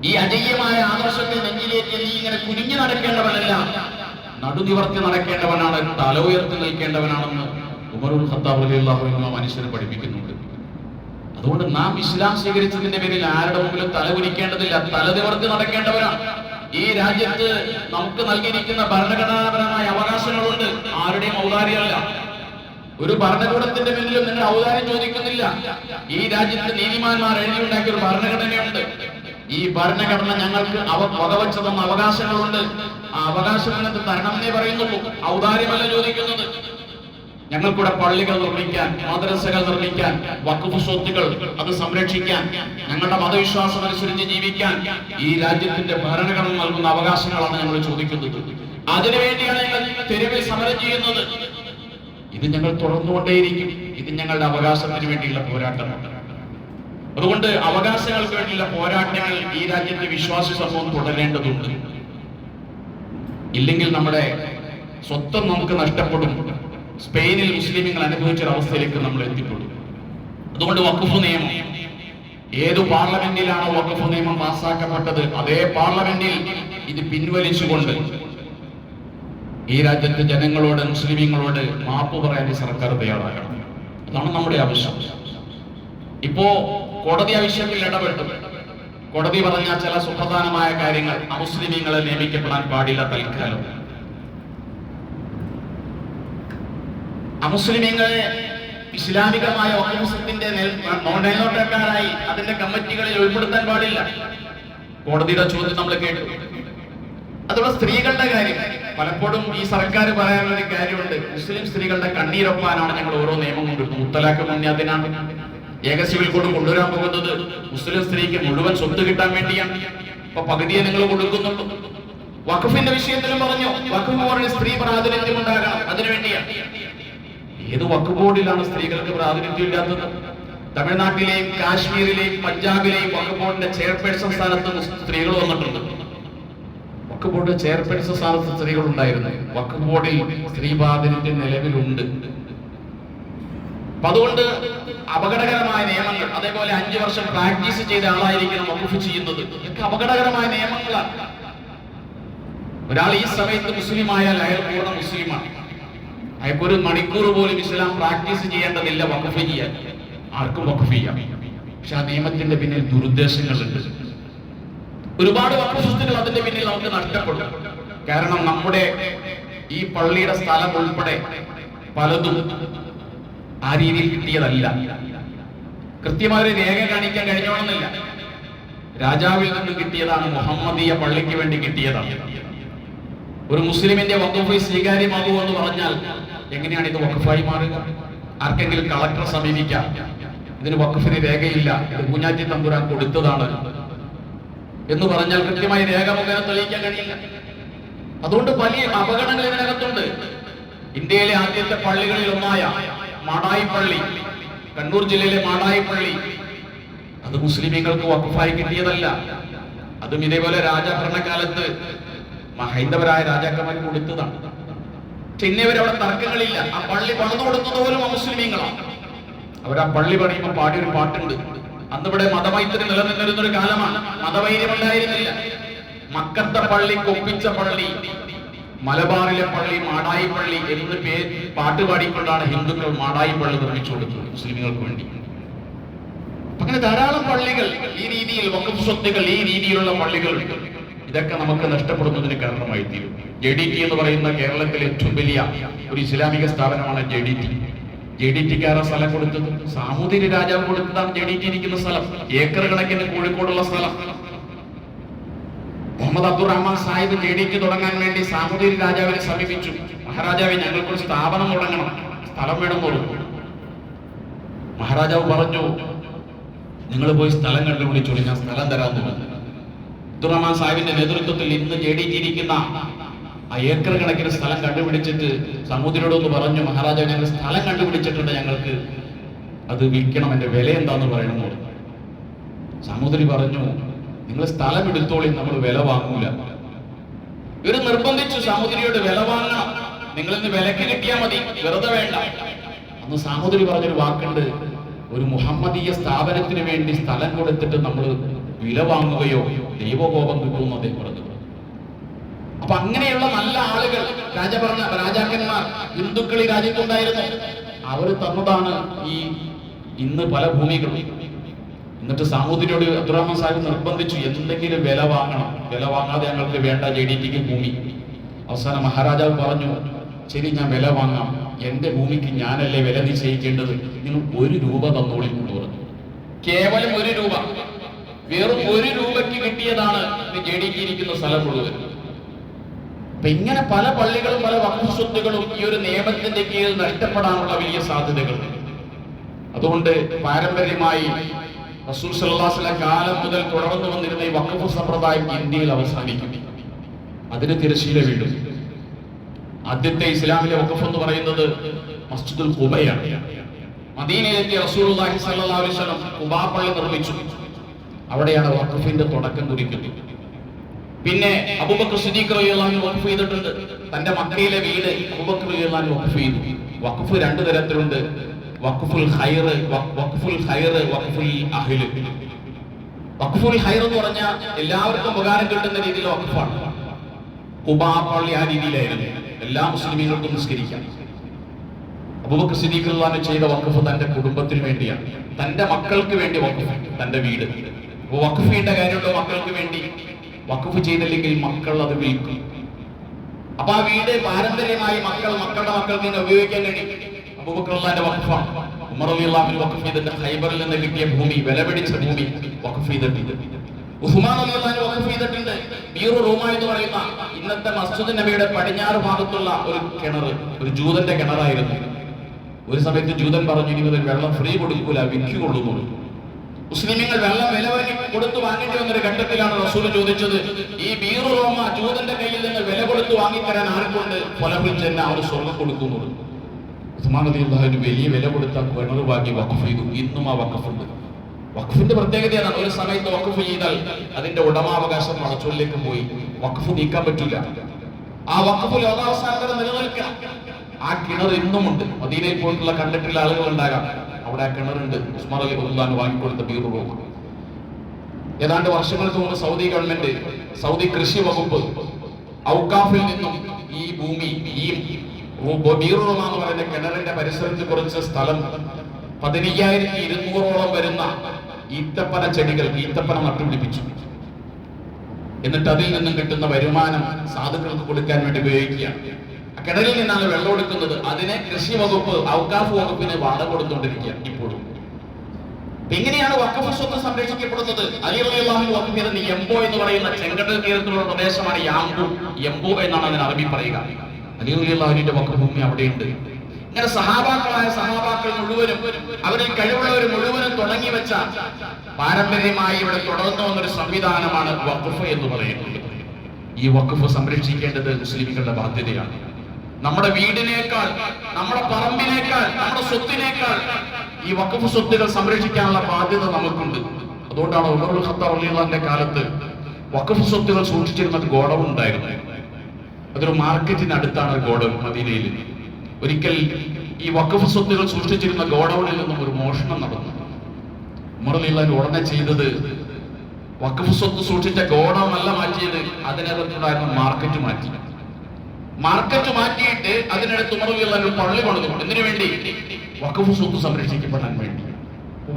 ഈ അജയ്യമായ ആദർശത്തെ നെഞ്ചിലേക്ക് നീ ഇങ്ങനെ കുനിഞ്ഞു നടക്കേണ്ടവനല്ല, നടുനിവർത്തി നടക്കേണ്ടവനാണ്, തല ഉയർത്തി നിൽക്കേണ്ടവനാണെന്ന് ഉമറുൽ ഖത്താബ് റളിയല്ലാഹു അൻഹു മനുഷ്യനെ പഠിപ്പിക്കുന്നുണ്ട്. അതുകൊണ്ട് നാം ഇസ്ലാം സ്വീകരിച്ചതിന്റെ പേരിൽ ആരുടെ മുമ്പിലും തല കുനിക്കേണ്ടതില്ല, തല നിവർത്തി നടക്കേണ്ടവരാണ്. ഈ രാജ്യത്ത് നമുക്ക് നൽകിയിരിക്കുന്ന ഭരണഘടനാപരമായ അവകാശങ്ങളുണ്ട്, ആരുടെയും ഔദാര്യമല്ല. ഒരു ഭരണകൂടത്തിന്റെ മുന്നിലും നിങ്ങൾ ഔദാര്യം ചോദിക്കുന്നില്ല. ഈ രാജ്യത്ത് നീതിമാന്മാർ എഴുതിയുണ്ടാക്കിയ ഒരു ഭരണഘടനയുണ്ട്. ഈ ഭരണഘടന ഞങ്ങൾക്ക് വകവെച്ചതെന്ന അവകാശങ്ങളുണ്ട്. ആ അവകാശങ്ങൾക്ക് തരണമെന്നേ പറയുന്നുള്ളൂ, ഔദാര്യമല്ല ചോദിക്കുന്നത്. ഞങ്ങൾക്കിവിടെ പള്ളികൾ നിർമ്മിക്കാൻ, മദ്രസകൾ നിർമ്മിക്കാൻ, വഖഫ് സ്വത്തുകൾ അത് സംരക്ഷിക്കാൻ, ഞങ്ങളുടെ മതവിശ്വാസം അനുസരിച്ച് ജീവിക്കാൻ ഈ രാജ്യത്തിന്റെ ഭരണഘടന നൽകുന്ന അവകാശങ്ങളാണ് ഞങ്ങൾ ചോദിക്കുന്നത്. അതിനുവേണ്ടിയാണ് ഞങ്ങൾ തെരുവിൽ സമരം ചെയ്യുന്നത്. ഇത് ഞങ്ങൾ തുടർന്നുകൊണ്ടേയിരിക്കും. ഇത് ഞങ്ങളുടെ അവകാശത്തിന് വേണ്ടിയുള്ള പോരാട്ടമാണ്. അതുകൊണ്ട് അവകാശങ്ങൾക്ക് വേണ്ടിയുള്ള പോരാട്ടങ്ങൾ ഈ രാജ്യത്തെ വിശ്വാസി സമൂഹം തുടരേണ്ടതുണ്ട്. ഇല്ലെങ്കിൽ നമ്മുടെ സ്വത്വം നമുക്ക് നഷ്ടപ്പെടും. സ്പെയിനിൽ മുസ്ലിമുകൾ അനുഭവിച്ചൊരവസ്ഥയിലേക്ക് നമ്മൾ എത്തിപ്പെടും. അതുകൊണ്ട് വഖഫ് നിയമം, ഏതു പാർലമെന്റിലാണോ വഖഫ് നിയമം പാസ്സാക്കപ്പെട്ടത് അതേ പാർലമെന്റിൽ ഇത് പിൻവലിച്ചുകൊണ്ട് ഈ രാജ്യത്തെ ജനങ്ങളോട്, മുസ്ലിമീങ്ങളോട് മാപ്പ് പറയാൻ ഈ സർക്കാർ തയ്യാറാകണം. അതാണ് നമ്മുടെ ആവശ്യം. ഇപ്പോ കോടതി ആവശ്യത്തിൽ ഇടപെട്ടു. കോടതി പറഞ്ഞ ചില സുപ്രധാനമായ കാര്യങ്ങൾ, അമുസ്ലിമീങ്ങളെ നിയമിക്കപ്പെടാൻ പാടില്ല തൽക്കാലം. അമുസ്ലിമീങ്ങളെ ഇസ്ലാമികമായ വഖഫിന്റെ മേൽനോട്ടക്കാരായി അതിന്റെ കമ്മിറ്റികളിൽ ഉൾപ്പെടുത്താൻ പാടില്ല. കോടതിയുടെ ചോദ്യം നമ്മൾ കേട്ടു. അതുപോലെ സ്ത്രീകളുടെ കാര്യം, പലപ്പോഴും ഈ സർക്കാർ പറയാനുള്ള ഒരു കാര്യമുണ്ട്, മുസ്ലിം സ്ത്രീകളുടെ കണ്ണീരൊപ്പാനാണ് ഞങ്ങൾ ഓരോ നിയമം കൊണ്ടിരുന്നത്. മുത്തലാഖ് മുന്നേ അതിനാണ്. ഏക സിവിൽ കോഡ് കൊണ്ടുവരാൻ പോകുന്നത് മുസ്ലിം സ്ത്രീക്ക് മുഴുവൻ സ്വത്ത് കിട്ടാൻ വേണ്ടിയാണ്. അപ്പൊ പകുതിയെ നിങ്ങൾ കൊടുക്കുന്നുള്ളൂ. വഖഫിന്റെ വിഷയത്തിലും പറഞ്ഞു, വഖഫ് ബോർഡിൽ സ്ത്രീ പ്രാതിനിധ്യം ഉണ്ടാകണം, അതിനുവേണ്ടിയാണ്. ഏത് വഖഫ് ബോർഡിലാണ് സ്ത്രീകൾക്ക് പ്രാതിനിധ്യം ഇല്ലാത്തത്? തമിഴ്നാട്ടിലെയും കാശ്മീരിലെയും പഞ്ചാബിലെയും വഖഫ് ബോർഡിന്റെ ചെയർപേഴ്സൺ സ്ഥാനത്ത് സ്ത്രീകൾ വന്നിട്ടുണ്ട്. വഖഫ് ബോർഡ് ചെയർപേഴ്സൺ സ്ഥാനത്ത് സ്ത്രീകൾ ഉണ്ടായിരുന്നു. വഖഫ് ബോർഡിൽ സ്ത്രീ പ്രാതിനിധ്യം നിലവിലുണ്ട്. അപ്പൊ അതുകൊണ്ട് അപകടകരമായ നിയമങ്ങൾ, അതേപോലെ 5 വർഷം പ്രാക്ടീസ് ചെയ്ത ആളായിരിക്കണം വഖഫ് ചെയ്യുന്നത്, ഇതൊക്കെ അപകടകരമായ നിയമങ്ങളാണ്. ഒരാൾ ഈ സമയത്ത് മുസ്ലിം ആയാൽ അയാൾ പൂർണ്ണ മുസ്ലിമാണ്. അയാൾക്ക് 1 മണിക്കൂർ പോലും ഇസ്ലാം പ്രാക്ടീസ് ചെയ്യേണ്ടതില്ല വഖഫ് ചെയ്യാൻ. ആർക്കും വഖഫ് ചെയ്യാം. പക്ഷെ ആ നിയമത്തിന്റെ പിന്നിൽ ദുരുദ്ദേശങ്ങളുണ്ട്. ഒരുപാട് വഖഫ് സ്വത്തുക്കൾ അതിന്റെ പിന്നിൽ നമുക്ക് നഷ്ടപ്പെട്ടു. കാരണം നമ്മുടെ ഈ പള്ളിയുടെ സ്ഥലം ഉൾപ്പെടെ പലതും ആ രീതിയിൽ കിട്ടിയതല്ല. കൃത്യമായ രേഖ കാണിക്കാൻ കഴിഞ്ഞോണമെന്നില്ല. രാജാവിൽ നിന്ന് കിട്ടിയതാണ്, മുഹമ്മദീയ പള്ളിക്ക് വേണ്ടി കിട്ടിയതാണ്. ഒരു മുസ്ലിമിന്റെ വഖഫ് സ്വീകാര്യമാകുമോ എന്ന് പറഞ്ഞാൽ എങ്ങനെയാണ് ഇത് വഖഫായി മാറുക? ആർക്കെങ്കിലും കളക്ടറെ സമീപിക്കാം, ഇതിന് വഖഫിന് രേഖയില്ല, ഇത് പൂഞ്ഞാറ്റി തമ്പുരാൻ കൊടുത്തതാണ് എന്ന് പറഞ്ഞാൽ കൃത്യമായി രേഖ മുഖേന തെളിയിക്കാൻ കഴിയില്ല. അതുകൊണ്ട് വലിയ അപകടങ്ങൾ ഇതിനകത്തുണ്ട്. ഇന്ത്യയിലെ ആദ്യത്തെ പള്ളികളിൽ ഒന്നായ മാടായി പള്ളി, കണ്ണൂർ ജില്ലയിലെ മാടായി പള്ളി, അത് മുസ്ലിമീങ്ങൾക്ക് വഖഫായി കിട്ടിയതല്ല. അതും ഇതേപോലെ രാജഭരണകാലത്ത് ഹൈന്ദവരായ രാജാക്കന്മാർ കൊടുത്തതാണ്. പക്ഷെ ഇന്നേവരവിടെ തർക്കങ്ങളില്ല. ആ പള്ളി പണിതു കൊടുത്തത് പോലും അമുസ്ലിമീങ്ങളാണ്. അവരാ പള്ളി പണിയുമ്പോൾ പാടിയൊരു പാട്ടുണ്ട്. അന്നിവിടെ മതമൈത്രി നിലനിന്നിരുന്നൊരു കാലമാണ്. മതവൈര്യം ഉണ്ടായിരുന്നില്ല. മക്കത്തെ പള്ളി, കൊപ്പിച്ച പള്ളി, മലബാറിലെ പള്ളി, മാടായി പള്ളി എന്ന് പാട്ട് പാടിക്കൊണ്ടാണ് ഹിന്ദുക്കൾ മാടായി പള്ളി നിർമ്മിച്ചു കൊടുത്തത് മുസ്ലിമുകൾക്ക് വേണ്ടി. അങ്ങനെ ധാരാളം പള്ളികൾ ഈ രീതിയിൽ, വഖഫ് സ്വത്തുകൾ ഈ രീതിയിലുള്ള പള്ളികൾ, ഇതൊക്കെ നമുക്ക് നഷ്ടപ്പെടുന്നതിന് കാരണമായി തീരും. JDT എന്ന് പറയുന്ന കേരളത്തിലെ ഏറ്റവും വലിയ ഒരു ഇസ്ലാമിക സ്ഥാപനമാണ് JDT. JDTക്കാരാ സ്ഥലം കൊടുത്തത്? സാമൂതിരി രാജാവ് കൊടുത്തതാണ് JDT ഇരിക്കുന്ന സ്ഥലം. ഏക്കർ കണക്കിന് കോഴിക്കോടുള്ള സ്ഥലം. മുഹമ്മദ് അബ്ദുറഹ്മാൻ സാഹിബ് JDT തുടങ്ങാൻ വേണ്ടി സാമൂതിരി രാജാവിനെ സമീപിച്ചു. മഹാരാജാവെ, ഞങ്ങൾക്കൊരു സ്ഥാപനം തുടങ്ങണം, സ്ഥലം വേണമെന്ന് പറഞ്ഞു. മഹാരാജാവ് പറഞ്ഞു, നിങ്ങൾ പോയി സ്ഥലം കണ്ടുപിടിച്ചോളൂ, ഞാൻ സ്ഥലം തരാമെന്ന് പറഞ്ഞു. അബ്ദുറഹ്മാൻ സാഹിബിന്റെ നേതൃത്വത്തിൽ ഇന്ന് JDT ഇരിക്കുന്ന ആ ഏക്കർ കണക്കിന് സ്ഥലം കണ്ടുപിടിച്ചിട്ട് സാമൂതിരിയോടൊന്ന് പറഞ്ഞു, മഹാരാജാവ്, ഞങ്ങൾ സ്ഥലം കണ്ടുപിടിച്ചിട്ടുണ്ട്, ഞങ്ങൾക്ക് അത് വിൽക്കണം, എന്റെ വില എന്താന്ന് പറയണമെന്ന് പറഞ്ഞു. സാമൂതിരി പറഞ്ഞു, നിങ്ങൾ സ്ഥലം എടുത്തോളി, നമ്മൾ വില വാങ്ങൂല. ഇവര് നിർബന്ധിച്ചു സാമൂതിരിയോട്, വില വാങ്ങണം, നിങ്ങൾ ഇന്ന് വിലക്ക് കിട്ടിയാൽ മതി, വെറുതെ വേണ്ട. അന്ന് സാമൂതിരി പറഞ്ഞൊരു വാക്കുണ്ട്, ഒരു മുഹമ്മദീയ സ്ഥാപനത്തിന് വേണ്ടി സ്ഥലം കൊടുത്തിട്ട് നമ്മൾ വില വാങ്ങുകയോ ദൈവകോപം കിട്ടുമെന്ന് അദ്ദേഹം പറഞ്ഞു. അപ്പൊ അങ്ങനെയുള്ള നല്ല ആളുകൾ, രാജാക്കന്മാർ, ഹിന്ദുക്കൾ ഈ രാജ്യത്തുണ്ടായിരുന്നു. അവർ തന്നതാണ് ഈ ഇന്ന് പല ഭൂമികളും. എന്നിട്ട് സാമൂതിരിയോട് അബ്ദുറഹ്മാൻ സാഹിബ് നിർബന്ധിച്ചു, എന്തെങ്കിലും വില വാങ്ങണം, വില വാങ്ങാതെ ഞങ്ങൾക്ക് വേണ്ട JDTക്ക് ഭൂമി. അവസാനം മഹാരാജാവ് പറഞ്ഞു, ശരി, ഞാൻ വില വാങ്ങാം, എന്റെ ഭൂമിക്ക് ഞാനല്ലേ വില നിശ്ചയിക്കേണ്ടത്, നിങ്ങൾ 1 രൂപ തന്നോളി എന്ന് പറഞ്ഞു. കേവലം 1 രൂപ, വെറും 1 രൂപയ്ക്ക് കിട്ടിയതാണ് JDT ഇരിക്കുന്ന സ്ഥലം മുഴുവൻ. അപ്പൊ ഇങ്ങനെ പല പള്ളികളും പല വഖഫ് സ്വത്തുകളും ഈ ഒരു നിയമത്തിന്റെ കീഴിൽ നഷ്ടപ്പെടാനുള്ള വലിയ സാധ്യതകൾ. അതുകൊണ്ട് പാരമ്പര്യമായി റസൂൽ സല്ലല്ലാഹു അലൈഹി വസല്ലം കാലം മുതൽ തുടർന്നു വന്നിരുന്ന ഈ വഖഫ് സമ്പ്രദായം ഇന്ത്യയിൽ അവസാനിക്കും. അതിന് തിരശീല വീണ്ടും. ആദ്യത്തെ ഇസ്ലാമിലെ വഖഫ് എന്ന് പറയുന്നത് മസ്ജിദുൽ ഖുബയാണ്. മദീനയിലെത്തിയ റസൂലുള്ളാഹി സ്വല്ലല്ലാഹു അലൈഹി വസല്ലം ഖുബാ പള്ളി നിർമ്മിച്ചു. അവിടെയാണ് വഖഫിന്റെ തുടക്കം കുറിക്കുന്നത്. പിന്നെ അബൂബക്കർ സിദ്ദീഖ് റളിയല്ലാഹു അൻഹു വഖഫ് ചെയ്തിട്ടുണ്ട്. തന്റെ മക്കയിലെ വീട് അബൂബക്കർ റളിയല്ലാഹു അൻഹു വഖഫ് ചെയ്തു. വഖഫ് രണ്ട് തരത്തിലുണ്ട്: വഖഫുൽ ഖൈർ, വഖഫുൽ അഹ്ല്. വഖഫുൽ ഖൈർ എന്ന് പറഞ്ഞാൽ എല്ലാവർക്കും ഉപകാരം കിട്ടുന്ന രീതിയിൽ വഖഫാണ്. ഖുബാ പള്ളി ആ രീതിയിലായിരുന്നു, എല്ലാ മുസ്ലിമീങ്ങൾക്കും നിസ്കരിക്കാം. അബൂബക്കർ സിദ്ദീഖ് റളിയല്ലാഹു അൻഹു ചെയ്ത വഖഫ് തന്റെ കുടുംബത്തിന് വേണ്ടിയാണ്, തന്റെ മക്കൾക്ക് വേണ്ടി വഖഫ്, തന്റെ വീട്. വഖഫ് ചെയ്യേണ്ട കാര്യമുണ്ടോ? മക്കൾക്ക് വേണ്ടി. വഖഫ് ചെയ്തില്ലെങ്കിൽ മക്കൾ അത് വിൽക്കും. അപ്പൊ ആ വീട് പാരമ്പര്യമായി മക്കളുടെ മക്കൾക്ക് തന്നെ ഉപയോഗിക്കാൻ കഴിയും. അബൂബക്കർ റളിയല്ലാഹു വഖഫാണ്. ഉമർ റളിയല്ലാഹു അൻഹു വഖഫ് ചെയ്തിട്ട് ഖൈബറിൽ നിന്ന് കിട്ടിയ ഭൂമി, വിലപിടിച്ച ഭൂമി വഖഫ് ചെയ്തിട്ടുണ്ട്. ഉസ്മാൻ റളിയല്ലാഹു അൻഹു വഖഫ് ചെയ്തിട്ടുണ്ട്. ബീറു റൂമ എന്ന് പറയുന്ന ഇന്നത്തെ മസ്ജിദ് നബിയുടെ പടിഞ്ഞാറ് ഭാഗത്തുള്ള ഒരു കിണർ, ഒരു ജൂതന്റെ കിണറായിരുന്നു. ഒരു സമയത്ത് ജൂതൻ പറഞ്ഞു, ഇനി മുതൽ വെള്ളം ഫ്രീ കൊടുക്കൂല, വിൽക്കുകൊള്ളുന്നു. മുസ്ലിമീങ്ങൾ വെള്ളം വില കൊടുത്ത് വാങ്ങേണ്ടി വന്നൊരു ഘട്ടത്തിലാണ് റസൂൽ ചോദിച്ചത്, ഈ ബീറു റോമ ജൂതന്റെ കയ്യിൽ നിന്ന് വില കൊടുത്ത് വാങ്ങിത്തരാൻ ആർക്കൊണ്ട്? ഫലപിച്ച് തന്നെ അവർ സ്വർണ്ണം കൊടുക്കുന്നു. ഉസ്മാൻ റളിയല്ലാഹു അൻഹു വലിയ വില കൊടുത്ത കിണർ വാങ്ങി വഖഫ് ചെയ്തു. ഇന്നും ആ വഖഫുണ്ട്. വഖഫിന്റെ പ്രത്യേകതയാണ്, ഒരു സമയത്ത് വഖഫ് ചെയ്താൽ അതിന്റെ ഉടമാവകാശം പടച്ചോലിലേക്ക് പോയി, വഖഫ് നീക്കാൻ പറ്റില്ല. ആ വഖഫ് ലോകാവസാനം വരെ നിലനിൽക്കണം. ആ കിണർ ഇന്നുമുണ്ട്. മദീനയിൽ പോയിട്ടുള്ള കണ്ടിട്ടുള്ള ആളുകൾ ഉണ്ടാകാം, അവിടെ ആ കിണറുണ്ട്. ഉസ്മാൻ റളിയല്ലാഹു അൻഹു വാങ്ങിക്കൊടുത്ത ബീറു റൂമ. ഏതാണ്ട് വർഷങ്ങൾക്ക് മുമ്പ് സൗദി ഗവൺമെന്റ്, സൗദി കൃഷി വകുപ്പ് ഔക്കാഫിൽ നിന്നും ഈ ഭൂമി, ഈ ബീറു റൂമ എന്ന് പറയുന്ന കിണറിന്റെ പരിസരത്ത് കുറച്ച് സ്ഥലം 15,200 വരുന്ന ഈത്തപ്പന ചെടികൾ, ഈത്തപ്പന നട്ടുപിടിപ്പിച്ചു. എന്നിട്ട് അതിൽ നിന്നും കിട്ടുന്ന വരുമാനം സാധുക്കൾക്ക് കൊടുക്കാൻ വേണ്ടി ഉപയോഗിക്കുകയാണ്. കിണറിൽ നിന്നാണ് വെള്ളം എടുക്കുന്നത്. അതിനെ കൃഷി വകുപ്പ്, ഔക്കാഫ് വകുപ്പിന് വാടക കൊടുത്തുകൊണ്ടിരിക്കുക ഇപ്പോഴും. എങ്ങനെയാണ് വഖഫ് സ്വത്ത് സംരക്ഷിക്കപ്പെടുന്നത്? അലി റളിയല്ലാഹു അൻഹു വഖഫ് ചെയ്ത എംബോ എന്ന് പറയുന്ന ചെങ്കടൽ തീരത്തുള്ള പ്രദേശമാണ് യാംബു. എംബോ എന്നാണ് അതിന് അറബി പറയുക. അലി റളിയല്ലാഹു അൻഹുവിന്റെ വഖഫ് ഭൂമി അവിടെയുണ്ട്. ഇങ്ങനെ സഹാബാക്കൾ മുഴുവനും, അവരിൽ കഴിവുള്ളവർ മുഴുവനും തുടങ്ങി വെച്ച പാരമ്പര്യമായി ഇവിടെ തുടർന്നു വന്നൊരു സംവിധാനമാണ് വഖഫ് എന്ന് പറയുന്നത്. ഈ വഖഫ് സംരക്ഷിക്കേണ്ടത് മുസ്ലിമുകളുടെ ബാധ്യതയാണ്. നമ്മുടെ വീടിനേക്കാൾ, നമ്മുടെ പറമ്പിനേക്കാൾ, നമ്മുടെ സ്വത്തിനേക്കാൾ ഈ വഖഫ് സ്വത്തുകൾ സംരക്ഷിക്കാനുള്ള ബാധ്യത നമുക്കുണ്ട്. അതുകൊണ്ടാണ് ഉമർ ഇബ്നുൽ ഖത്താബ് റളിയല്ലാഹു അൻഹുവിന്റെ കാലത്ത് വഖഫ് സ്വത്തുകൾ സൂക്ഷിച്ചിരുന്ന ഗോഡൌൺ ഉണ്ടായിരുന്നു. അതൊരു മാർക്കറ്റിനടുത്താണ് ഗോഡൌൺ മദീനയിൽ. ഒരിക്കൽ ഈ വഖഫ് സ്വത്തുകൾ സൂക്ഷിച്ചിരുന്ന ഗോഡൌണിൽ നിന്നും ഒരു മോഷണം നടന്നു. ഉമർ റളിയല്ലാഹു അൻഹു ഉടനെ ചെയ്തത്, വഖഫ് സ്വത്ത് സൂക്ഷിച്ച ഗോഡൌൺ അല്ല മാറ്റിയത്, അതിനകത്തുണ്ടായിരുന്ന മാർക്കറ്റ് മാറ്റി. മാർക്കറ്റ് മാറ്റിയിട്ട് അതിനടുത്ത് ഉമർ റളിയല്ലാഹു അൻഹു പള്ളി പണിതു. എന്തിനു വേണ്ടി? വഖഫ് സ്വത്ത് സംരക്ഷിക്കപ്പെടാൻ വേണ്ടി.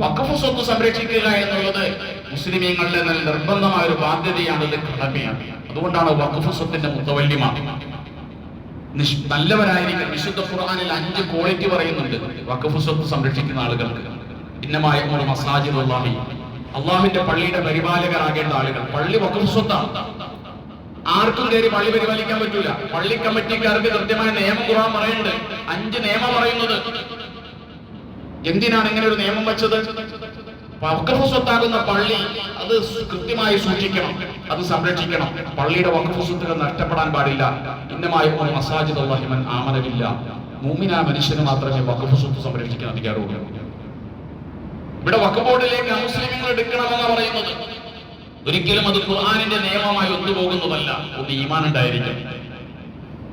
വഖഫ് സ്വത്ത് സംരക്ഷിക്കുക എന്നുള്ളത് മുസ്ലിമീങ്ങളുടെ നിർബന്ധമായ ഒരു ബാധ്യതയാണ്, ഇത് കടമയാണ്. അതുകൊണ്ടാണ് വഖഫ് സ്വത്തിന്റെ മുത്തവല്ലിമാർ നല്ലവരായിരിക്കും. വിശുദ്ധ ഖുർആനിൽ 5 ക്വാളിറ്റി പറയുന്നുണ്ട് വഖഫ് സ്വത്ത് സംരക്ഷിക്കുന്ന ആളുകൾക്ക്. ഇന്നമായ മസാജിദുല്ലാഹി, അള്ളാഹുവിന്റെ പള്ളിയുടെ പരിപാലകരാകേണ്ട ആളുകൾ. പള്ളി വഖഫ് സ്വത്താണ്, ആർക്കും കയറി പള്ളി പരിപാലിക്കാൻ പറ്റൂല. പള്ളി കമ്മിറ്റിക്കാർക്ക് കൃത്യമായ നിയമം ഖുർആൻ പറയുന്നുണ്ട്. 5 നിയമം പറയുന്നത്. എന്തിനാണ് ഇങ്ങനെ ഒരു നിയമം വെച്ചത്? വഖഫ് സ്വത്താകുന്ന പള്ളി അത് കൃത്യമായി സൂക്ഷിക്കണം, അത് സംരക്ഷിക്കണം. പള്ളിയുടെ വഖഫ് സ്വത്തുകൾ നഷ്ടപ്പെടാൻ പാടില്ല. ഇന്നമായ മസാജിദുല്ലാഹി മൻ ആമന ബില്ലാഹ്, മുഅ്മിനായ മനുഷ്യന് മാത്രമേ വഖഫ് സ്വത്ത് സംരക്ഷിക്കാൻ അധികാരമുള്ളൂ. ഇവിടെ വഖഫ് ബോർഡിലേക്ക് മുസ്ലിമുകൾ എടുക്കണമെന്ന് പറയുന്നത് ഒരിക്കലും അത് ഖുർആനിന്റെ നിയമമായി ഒത്തുപോകുന്നതല്ല. ഒന്ന് ഈമാൻ ഉണ്ടായിരിക്കണം,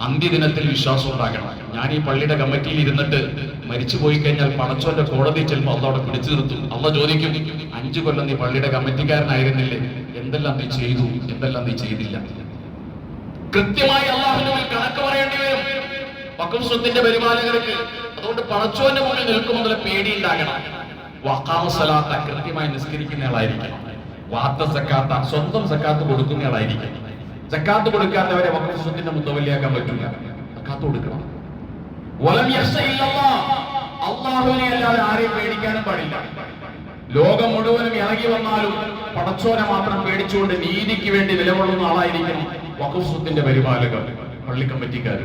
അന്ത്യദിനത്തിൽ വിശ്വാസം ഉണ്ടാകണം. ഞാൻ ഈ പള്ളിയുടെ കമ്മിറ്റിയിൽ ഇരുന്നിട്ട് മരിച്ചു പോയി കഴിഞ്ഞാൽ പടച്ചോന്റെ കോടതി ചെല്ലുമ്പോൾ അള്ളാഹ് അവിടെ പിടിച്ചു നിർത്തും. അള്ളാഹ് ചോദിക്കും, 5 കൊല്ലം നീ പള്ളിയുടെ കമ്മിറ്റിക്കാരനായിരുന്നില്ലേ, എന്തെല്ലാം നീ ചെയ്തു, എന്തെല്ലാം നീ ചെയ്തില്ല. കൃത്യമായി അള്ളാഹുവിന്റെ മുന്നിൽ കണക്ക് പറയേണ്ടി വരും വഖഫ് സ്വത്തിന്റെ പരിപാലകർക്ക്. അതുകൊണ്ട് പടച്ചോന്റെ മുന്നിൽ നിൽക്കുമ്പോൾ പേടി ഉണ്ടാകണം. വഖാമ സലാത്ത, കൃത്യമായി നിസ്കരിക്കുന്ന ആളായിരിക്കണം. വാത്ത സക്കാത്ത, സ്വന്തം സക്കാത്ത് കൊടുക്കുന്ന ആളായിരിക്കണം. സക്കാത്ത് കൊടുക്കാത്തവരെ വഖഫ് സ്വത്തിന്റെ മുത്തവല്ലിയാക്കാൻ പറ്റില്ല. സക്കാത്ത് കൊടുക്കണം. വലം യഖ്ശ ഇല്ലല്ലാഹ്, അല്ലാഹുവിനെ അല്ലാതെ ആരെയും പേടിക്കാനും പാടില്ല. ലോകം മുഴുവനും ഇറങ്ങി വന്നാലും പടച്ചോനെ മാത്രം പേടിച്ചുകൊണ്ട് നീതിക്ക് വേണ്ടി നിലകൊള്ളുന്ന ആളായിരിക്കണം വഖഫ് സ്വത്തിന്റെ പരിപാലകർ, പള്ളി കമ്മിറ്റിക്കാർ.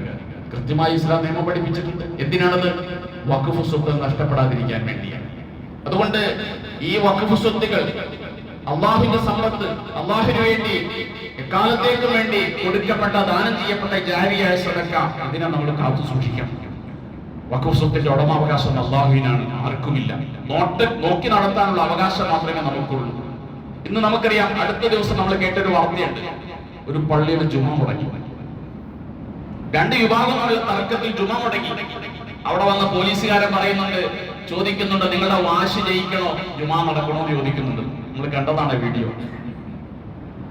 കൃത്യമായി ഇസ്ലാം നിയമം പഠിപ്പിച്ചിട്ടുണ്ട്. എന്തിനാണത്? വഖഫ് സ്വത്ത് നഷ്ടപ്പെടാതിരിക്കാൻ വേണ്ടിയാണ്. അതുകൊണ്ട് ഈ വഖഫ് സ്വത്തുകൾ അള്ളാഹുവിന്റെ സമ്പത്ത്, അള്ളാഹുവിന് വേണ്ടി എക്കാലത്തേക്കും വേണ്ടി കൊടുക്കപ്പെട്ട, ദാനം ചെയ്യപ്പെട്ട ജാരിയായ സദഖ, ഇതിനെ നമ്മൾ കാത്തു സൂക്ഷിക്കണം. വഖഫ് സ്വത്തിന്റെ ഉടമാവകാശം അല്ലാഹുവിനാണ്, ആർക്കുമില്ല. നോക്കി നടത്താനുള്ള അവകാശം മാത്രമേ നമുക്കുള്ളൂ. ഇന്ന് നമുക്കറിയാം, അടുത്ത ദിവസം നമ്മൾ കേട്ടൊരു വാർത്തയുണ്ട്, ഒരു പള്ളിയുടെ ജുമാ മുടങ്ങി. രണ്ട് വിഭാഗങ്ങളുടെ തർക്കത്തിൽ ജുമാ മുടങ്ങി. അവിടെ വന്ന പോലീസുകാരൻ പറയുന്നുണ്ട്, ചോദിക്കുന്നുണ്ട്, നിങ്ങളുടെ വാശി ജയിക്കണോ ജുമാ നടക്കണോ എന്ന് ചോദിക്കുന്നുണ്ട്. നമ്മൾ കണ്ടതാണ് വീഡിയോ.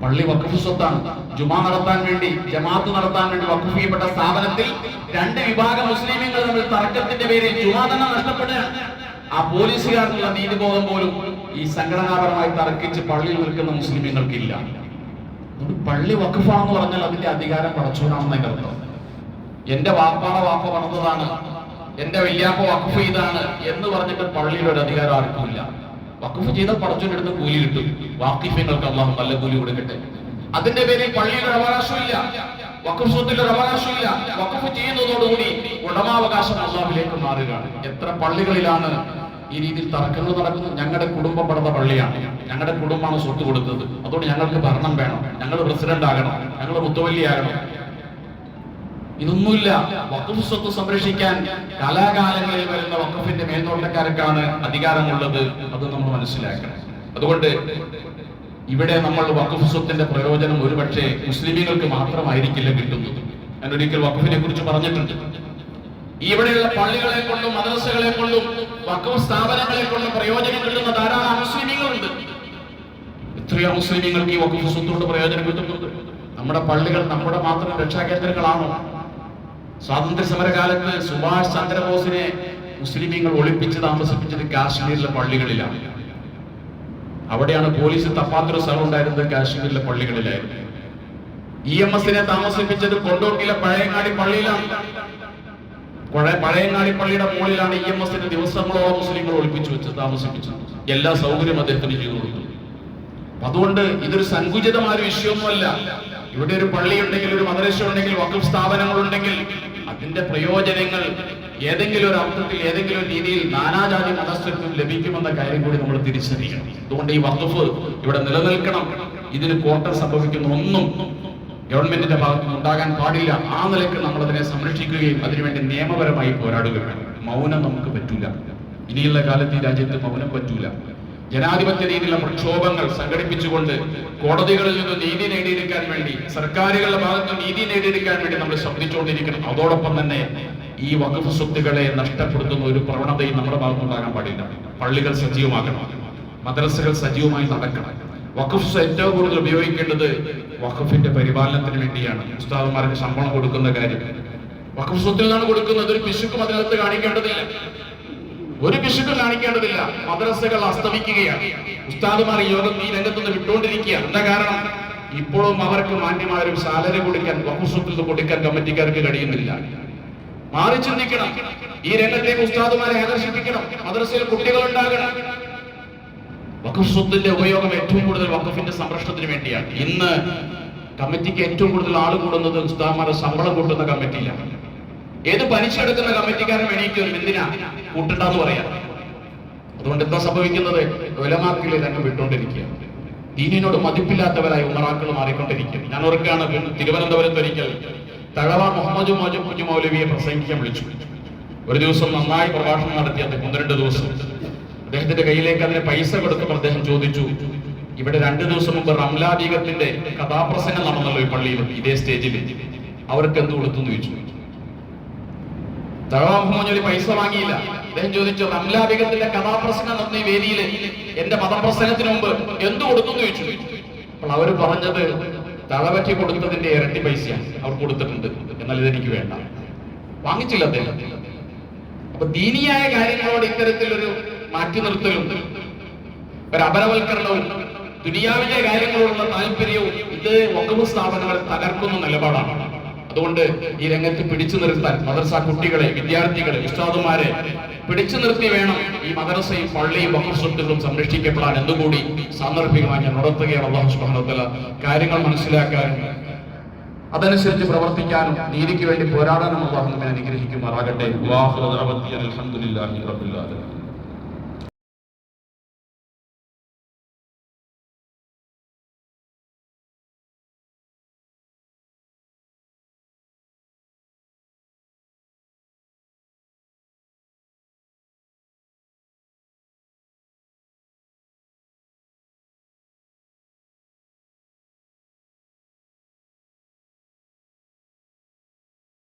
പള്ളി വഖഫ് സ്വത്താണ്. ജുമാ നടത്താൻ വേണ്ടി, ജമാഅത്ത് നടത്താൻ വേണ്ടി വഖഫ് ചെയ്യപ്പെട്ട സ്ഥാപനത്തിൽ രണ്ട് വിഭാഗം മുസ്ലിമീങ്ങൾ തമ്മിൽ തർക്കത്തിന്റെ പേരിൽ ജുമാ തന്നെ നഷ്ടപ്പെടുകയാണ്. ആ പോലീസുകാർക്കുള്ള നീതിബോധം പോലും ഈ സംഘടനാപരമായി തർക്കിച്ച് പള്ളിയിൽ നിൽക്കുന്ന മുസ്ലിമീങ്ങൾക്കില്ല. പള്ളി വഖഫാണെന്ന് പറഞ്ഞാൽ അതിന്റെ അധികാരം പടച്ചോനാണെന്ന് അർത്ഥം. എന്റെ വാപ്പാടെ വാപ്പ പണിതതാണ്, എന്റെ വല്യാപ്പ വഖഫ് ചെയ്താണ് എന്ന് പറഞ്ഞിട്ട് പള്ളിയിൽ ഒരു അധികാരം ആർക്കുമില്ല. വഖഫ് ചെയ്ത പടച്ചോന്റെ അടുത്ത് കൂലി കിട്ടും. വാഖിഫ്യങ്ങൾക്ക് അല്ലാഹു നല്ല കൂലി കൊടുക്കട്ടെ. അതിന്റെ പേരിൽ പള്ളിയിൽ ഒരു അവകാശമില്ല, വഖഫ് സ്വത്തിൽ ഒരു അവകാശമില്ല. വഖഫ് ചെയ്യുന്നതോടുകൂടി ഉടമാവകാശം അല്ലാഹുവിലേക്ക് മാറുകയാണ്. എത്ര പള്ളികളിലാണ് ഈ രീതിയിൽ തർക്കങ്ങൾ നടക്കുന്നത്? ഞങ്ങളുടെ കുടുംബം പണിത പള്ളിയാണ്, ഞങ്ങളുടെ കുടുംബമാണ് സ്വത്ത് കൊടുത്തത്, അതുകൊണ്ട് ഞങ്ങൾക്ക് ഭരണം വേണം, ഞങ്ങൾ പ്രസിഡന്റ് ആകണം, ഞങ്ങൾ മുത്തവല്ലിയാകണം. ഇതൊന്നുമില്ല. വഖഫ് സ്വത്ത് സംരക്ഷിക്കാൻ കാലാകാലങ്ങളിൽ വരുന്ന വഖഫിന്റെ മേൽനോട്ടക്കാർക്കാണ് അധികാരമുള്ളത്. അത് നമ്മൾ മനസ്സിലാക്കണം. അതുകൊണ്ട് ഇവിടെ നമ്മൾ വഖഫ് സ്വത്തിന്റെ പ്രയോജനം ഒരുപക്ഷെ മുസ്ലിമീങ്ങൾക്ക് മാത്രമായിരിക്കില്ല കിട്ടുന്നത്. ഞാൻ ഒരിക്കൽ വഖഫിനെ കുറിച്ച് പറഞ്ഞിട്ടുണ്ട്. ഇവിടെയുള്ള പള്ളികളെ കൊണ്ടും മദ്രസകളെ കൊണ്ടും വഖഫ് സ്ഥാപനങ്ങളെ കൊണ്ടും പ്രയോജനം കിട്ടുന്ന ധാരാളം മുസ്ലിമീങ്ങളുണ്ട്. എത്രയോ മുസ്ലിമീങ്ങൾക്ക് ഈ വഖഫ് സ്വത്തോട് പ്രയോജനം കിട്ടുന്നുണ്ട്. നമ്മുടെ പള്ളികൾ നമ്മുടെ മാത്രം രക്ഷാകേന്ദ്രങ്ങളാണോ? സ്വാതന്ത്ര്യ സമരകാലത്ത് സുഭാഷ് ചന്ദ്രബോസിനെ മുസ്ലിമീങ്ങൾ ഒളിപ്പിച്ച് താമസിപ്പിച്ചത് കാശ്മീരിലെ പള്ളികളിലാണ്. അവിടെയാണ് പോലീസ് തപ്പാത്തൊരു സ്ഥലം ഉണ്ടായിരുന്നത്, കാശ്മീരിലെ പള്ളികളിലായിരുന്നു. EMS താമസിപ്പിച്ചത് കൊണ്ടോട്ടിയിലെ പഴയങ്ങാടി പള്ളിയിലാണ്. പഴയങ്ങാടി പള്ളിയുടെ മുകളിലാണ് EMS ദിവസങ്ങളോളം മുസ്ലിങ്ങൾ ഒളിപ്പിച്ചു വെച്ച് താമസിപ്പിച്ചത്. എല്ലാ സൗകര്യം അദ്ദേഹത്തിന് ചെയ്തു കൊടുത്തു. അതുകൊണ്ട് ഇതൊരു സങ്കുചിതമായ വിഷയമൊന്നുമല്ല. ഇവിടെ ഒരു പള്ളി ഉണ്ടെങ്കിൽ, ഒരു മദ്രസ ഉണ്ടെങ്കിൽ, വഖഫ് സ്ഥാപനങ്ങൾ ഉണ്ടെങ്കിൽ അതിന്റെ പ്രയോജനങ്ങൾ ഏതെങ്കിലും ഒരു അർത്ഥത്തിൽ, ഏതെങ്കിലും ഒരു രീതിയിൽ നാനാജാതി മതസ്ഥർക്കും ലഭിക്കുമെന്ന കാര്യം കൂടി നമ്മൾ തിരിച്ചറിയണം. അതുകൊണ്ട് ഈ വഖഫ് ഇവിടെ നിലനിൽക്കണം. ഇതിന് കോട്ടം സംഭവിക്കുന്ന ഒന്നും ഗവൺമെന്റിന്റെ ഭാഗത്ത് ഉണ്ടാകാൻ പാടില്ല. ആ നിലയ്ക്ക് നമ്മൾ അതിനെ സംരക്ഷിക്കുകയും അതിനുവേണ്ടി നിയമപരമായി പോരാടുകയാണ്. മൗനം നമുക്ക് പറ്റൂല. ഇനിയുള്ള കാലത്ത് ഈ രാജ്യത്ത് മൗനം പറ്റൂല. ജനാധിപത്യ രീതിയിലുള്ള പ്രക്ഷോഭങ്ങൾ സംഘടിപ്പിച്ചുകൊണ്ട് കോടതികളിൽ നിന്ന് നീതി നേടിയെടുക്കാൻ വേണ്ടി, സർക്കാരുകളുടെ ഭാഗത്ത് നീതി നേടിയെടുക്കാൻ വേണ്ടി നമ്മൾ ശബ്ദിച്ചുകൊണ്ടിരിക്കണം. അതോടൊപ്പം തന്നെ ഈ വഖഫ് സ്വത്തുക്കളെ നഷ്ടപ്പെടുത്തുന്ന ഒരു പ്രവണതയും നമ്മുടെ ഭാഗത്തുണ്ടാകാൻ പാടില്ല. പള്ളികൾ സജീവമാക്കണം, മദ്രസകൾ സജീവമായി നടക്കണം. വഖഫ് ഏറ്റവും കൂടുതൽ ഉപയോഗിക്കേണ്ടത് വഖഫിന്റെ പരിപാലനത്തിന് വേണ്ടിയാണ്. ഉസ്താദുമാർക്ക് ശമ്പളം കൊടുക്കുന്ന കാര്യം വഖഫ് സ്വത്തിൽ നിന്നാണ് കൊടുക്കുന്നത്. ഒരു പിശുക്കും അതിനകത്ത് കാണിക്കേണ്ടതില്ല, ഒരു പിശുക്കും കാണിക്കേണ്ടതില്ല. മദ്രസകൾ അസ്തമിക്കുകയാണ്. ഉസ്താദുമാർ യോഗം ഈ രംഗത്തുനിന്ന് വിട്ടുകൊണ്ടിരിക്കുകയാണ്. എന്താ കാരണം? ഇപ്പോഴും അവർക്ക് മാന്യമായ ഒരു സാലറി കൊടുക്കാൻ, വഖഫ് സ്വത്തിൽ നിന്ന് കൊടുക്കാൻ കമ്മിറ്റിക്കാർക്ക് കഴിയുന്നില്ല. മാറി ചിന്തിക്കണം. ഈ രംഗത്തേക്ക് ഉസ്താദുമാരെ ആകർഷിപ്പിക്കണം. മദ്രസയിൽ കുട്ടികൾ ഉണ്ടാകണം. വഖഫ് സ്വത്തിന്റെ ഉപയോഗം ഏറ്റവും കൂടുതൽ വഖഫിന്റെ സംരക്ഷണത്തിന് വേണ്ടിയാണ്. ഇന്ന് കമ്മിറ്റിക്ക് ഏറ്റവും കൂടുതൽ ആൾ കൂടുന്നത് ഉസ്താദുമാരെ ശമ്പളം കൂട്ടുന്ന കമ്മിറ്റിയിലാണ്. ഏത് പലിശയെടുക്കുന്ന കമ്മിറ്റിക്കാരൻ എണീക്കും, എന്തിനാ കൂട്ടണ്ടെന്ന് പറയാം. അതുകൊണ്ട് എന്താ സംഭവിക്കുന്നത്? ഉലമാക്കളെ രംഗം വിട്ടുകൊണ്ടിരിക്കുകയാണ്. ദീനിനോട് മതിപ്പില്ലാത്തവരായി ഉമറാക്കൾ മാറിക്കൊണ്ടിരിക്കും. ഞാൻ ഓർക്കുകയാണ്, തിരുവനന്തപുരത്ത് ഒരിക്കൽ തഴവ മുഹമ്മദ് മോജം കുഞ്ഞു മൗലവിയെ പ്രസംഗിക്കാൻ വിളിച്ചു. ഒരു ദിവസം നന്നായി പ്രഭാഷണം നടത്തി. അത് 12 ദിവസം അദ്ദേഹത്തിന്റെ കയ്യിലേക്ക് അതിന് പൈസ കൊടുത്തപ്പോൾ അദ്ദേഹം ചോദിച്ചു, ഇവിടെ 2 ദിവസം മുമ്പ് റംലാ ബീഗത്തിന്റെ കഥാപ്രസംഗം നടന്നല്ലോ ഈ പള്ളിയിൽ, ഇതേ സ്റ്റേജിൽ, അവർക്ക് എന്ത് കൊടുത്തു എന്ന് ചോദിച്ചു. തഴവ മുഹമ്മദ് പൈസ വാങ്ങിയില്ല. അദ്ദേഹം ചോദിച്ചു, റംലാ ബീഗത്തിന്റെ കഥാപ്രസംഗം നടന്ന ഈ വേദിയിൽ എന്റെ മതപ്രസംഗത്തിന് മുമ്പ് എന്ത് കൊടുത്തു എന്ന് ചോദിച്ചു. അപ്പോൾ അവർ പറഞ്ഞത് തളവയ്ക്ക് കൊടുത്തതിന്റെ ഇരട്ടി പൈസയാണ് അവർ കൊടുത്തിട്ടുണ്ട്, എന്നാൽ ഇതെനിക്ക് വേണ്ട. വാങ്ങിച്ചില്ല അദ്ദേഹം. അപ്പൊ ദീനിയായ കാര്യങ്ങളോട് ഇത്തരത്തിലൊരു മാറ്റി നിർത്തലും ഒരു അപരവൽക്കരണവും ദുനിയാവിലെ കാര്യങ്ങളോടുള്ള താല്പര്യവും ഇത് വഖഫ് സ്ഥാപനങ്ങൾ തകർക്കുന്ന നിലപാടാണ്. അതുകൊണ്ട് ഈ രംഗത്ത് പിടിച്ചു നിർത്താൻ മദ്രസ കുട്ടികളെ, വിദ്യാർത്ഥികളെ, ഉസ്താദുമാരെ പിടിച്ചു നിർത്തി വേണം ഈ മദ്രസയും പള്ളിയും വഖഫ് സ്വത്തുക്കളും സംരക്ഷിക്കപ്പെടാൻ എന്നുകൂടി സാന്ദർഭികമായി ഞാൻ ഉണർത്തുകയാണ്. അല്ലാഹു സുബ്ഹാനഹു വ തആല കാര്യങ്ങൾ മനസ്സിലാക്കാനും അതനുസരിച്ച് പ്രവർത്തിക്കാനും നീതിക്ക് വേണ്ടി പോരാടാനും അല്ലാഹു നമ്മെ അനുഗ്രഹിക്കുമാറാകട്ടെ. അൽഹംദുലില്ലാഹി റബ്ബിൽ ആലമീൻ.